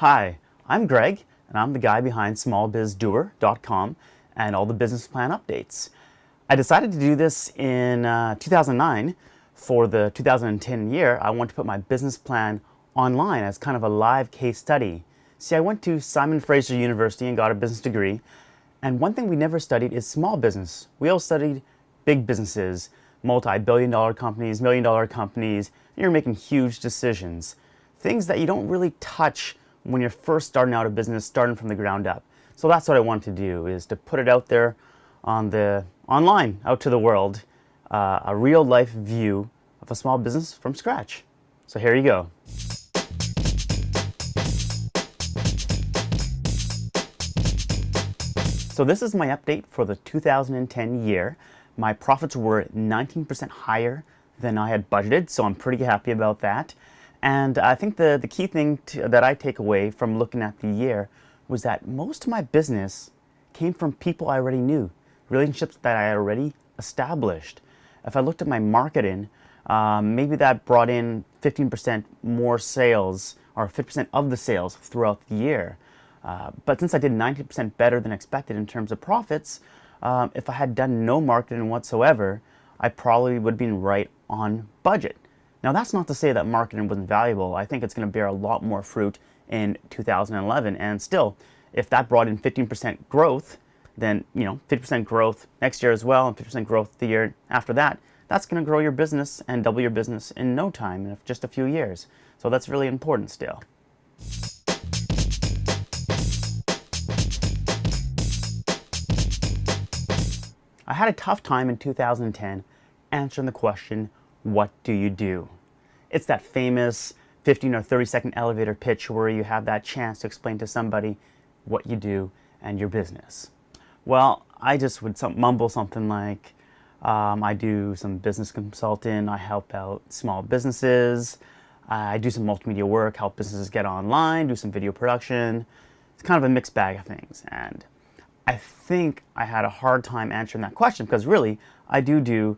Hi, I'm Greg, and I'm the guy behind smallbizdoer.com and all the business plan updates. I decided to do this in 2009. For the 2010 year, I wanted to put my business plan online as kind of a live case study. See, I went to Simon Fraser University and got a business degree, and one thing we never studied is small business. We all studied big businesses, multi-billion-dollar companies, million-dollar companies. You're making huge decisions, things that you don't really touch when you're first starting out a business, starting from the ground up. So that's what I wanted to do, is to put it out there online, out to the world, a real life view of a small business from scratch. So here you go. So this is my update for the 2010 year. My profits were 19% higher than I had budgeted, so I'm pretty happy about that. And I think the key thing that I take away from looking at the year was that most of my business came from people I already knew, relationships that I had already established. If I looked at my marketing, maybe that brought in 15% more sales, or 50% of the sales throughout the year. But since I did 90% better than expected in terms of profits, if I had done no marketing whatsoever, I probably would have been right on budget. Now, that's not to say that marketing wasn't valuable. I think it's going to bear a lot more fruit in 2011. And still, if that brought in 15% growth, then 50% growth next year as well, and 50% growth the year after that, that's going to grow your business and double your business in no time, in just a few years. So that's really important still. I had a tough time in 2010 answering the question, what do you do? It's that famous 15 or 30-second elevator pitch where you have that chance to explain to somebody what you do and your business. Well, I just would mumble something like, I do some business consulting, I help out small businesses, I do some multimedia work, help businesses get online, do some video production. It's kind of a mixed bag of things. And I think I had a hard time answering that question because really, I do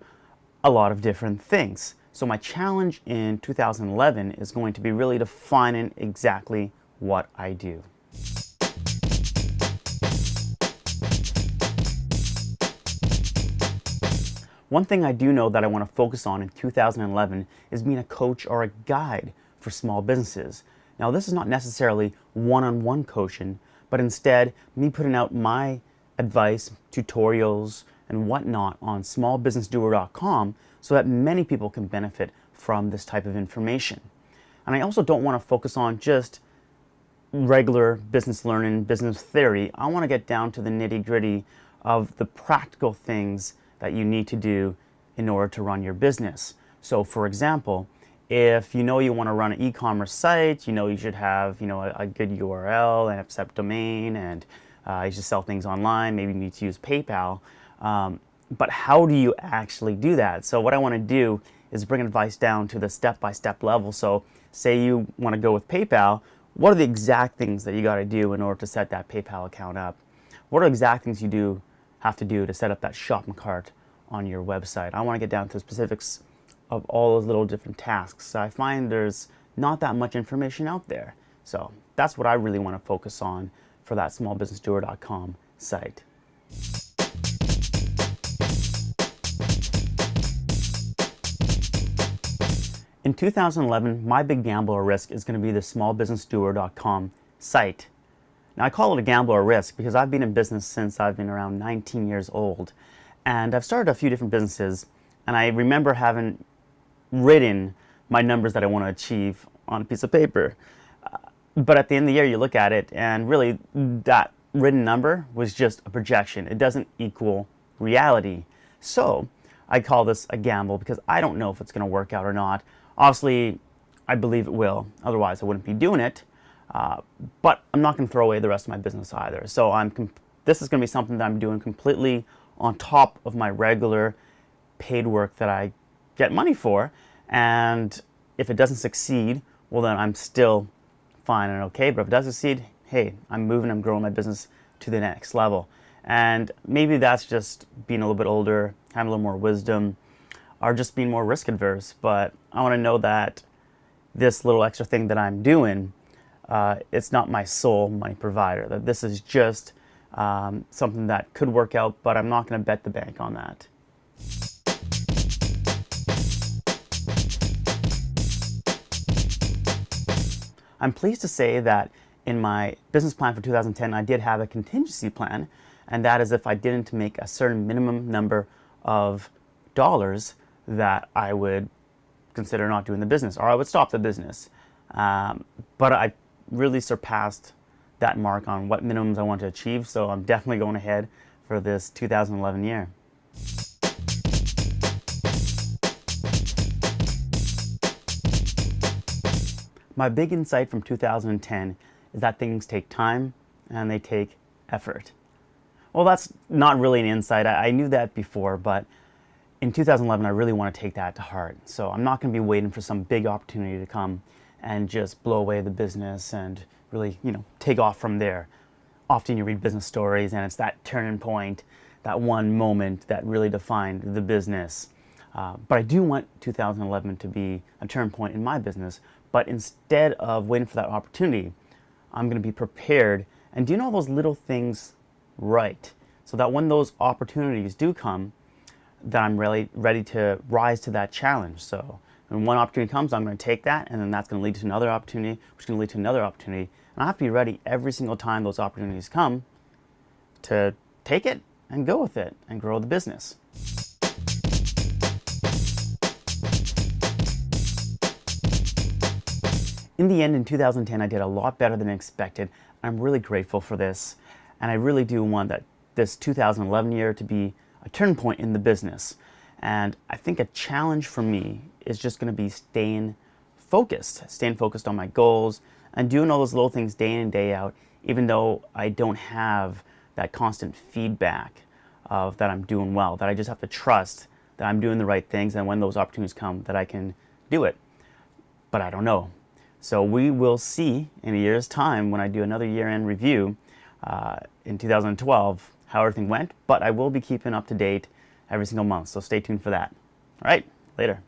a lot of different things. So my challenge in 2011 is going to be really defining exactly what I do. One thing I do know that I want to focus on in 2011 is being a coach or a guide for small businesses. Now, this is not necessarily one-on-one coaching, but instead me putting out my advice, tutorials, and whatnot on smallbusinessdoer.com so that many people can benefit from this type of information. And I also don't want to focus on just regular business learning, business theory. I want to get down to the nitty-gritty of the practical things that you need to do in order to run your business. So for example, if you want to run an e-commerce site, you should have a good URL and accept domain, and you should sell things online, maybe you need to use PayPal. But how do you actually do that? So what I want to do is bring advice down to the step-by-step level. So say you want to go with PayPal, what are the exact things that you got to do in order to set that PayPal account up? What are the exact things you have to do to set up that shopping cart on your website? I want to get down to the specifics of all those little different tasks. So I find there's not that much information out there. So that's what I really want to focus on for that smallbusinessdoer.com site. In 2011, my big gamble or risk is going to be the smallbusinessdoer.com site. Now, I call it a gamble or risk because I've been in business since I've been around 19 years old. And I've started a few different businesses, and I remember having written my numbers that I want to achieve on a piece of paper. But at the end of the year, you look at it, and really that written number was just a projection. It doesn't equal reality. So I call this a gamble because I don't know if it's going to work out or not. Obviously, I believe it will. Otherwise, I wouldn't be doing it. But I'm not going to throw away the rest of my business either. So this is going to be something that I'm doing completely on top of my regular paid work that I get money for. And if it doesn't succeed, well, then I'm still fine and okay. But if it does succeed, hey, I'm growing my business to the next level. And maybe that's just being a little bit older, having a little more wisdom, or just being more risk adverse. But I want to know that this little extra thing that I'm doing it's not my sole money provider, that this is just something that could work out, but I'm not going to bet the bank on that. I'm pleased to say that in my business plan for 2010, I did have a contingency plan, and that is if I didn't make a certain minimum number of dollars that I would consider not doing the business, or I would stop the business. But I really surpassed that mark on what minimums I want to achieve, so I'm definitely going ahead for this 2011 year. My big insight from 2010 is that things take time and they take effort. Well, that's not really an insight. I knew that before, but in 2011, I really want to take that to heart. So I'm not going to be waiting for some big opportunity to come and just blow away the business and really, take off from there. Often you read business stories and it's that turning point, that one moment that really defined the business. But I do want 2011 to be a turn point in my business. But instead of waiting for that opportunity, I'm going to be prepared and doing all those little things right, so that when those opportunities do come, that I'm really ready to rise to that challenge. So when one opportunity comes, I'm going to take that, and then that's going to lead to another opportunity, which is going to lead to another opportunity. And I have to be ready every single time those opportunities come to take it and go with it and grow the business. In the end, in 2010, I did a lot better than expected. I'm really grateful for this, and I really do want this 2011 year to be a turn point in the business. And I think a challenge for me is just going to be staying focused on my goals and doing all those little things day in and day out, even though I don't have that constant feedback of that I'm doing well, that I just have to trust that I'm doing the right things, and when those opportunities come, that I can do it. But I don't know. So we will see in a year's time when I do another year-end review in 2012 how everything went, but I will be keeping up to date every single month, so stay tuned for that. All right, later.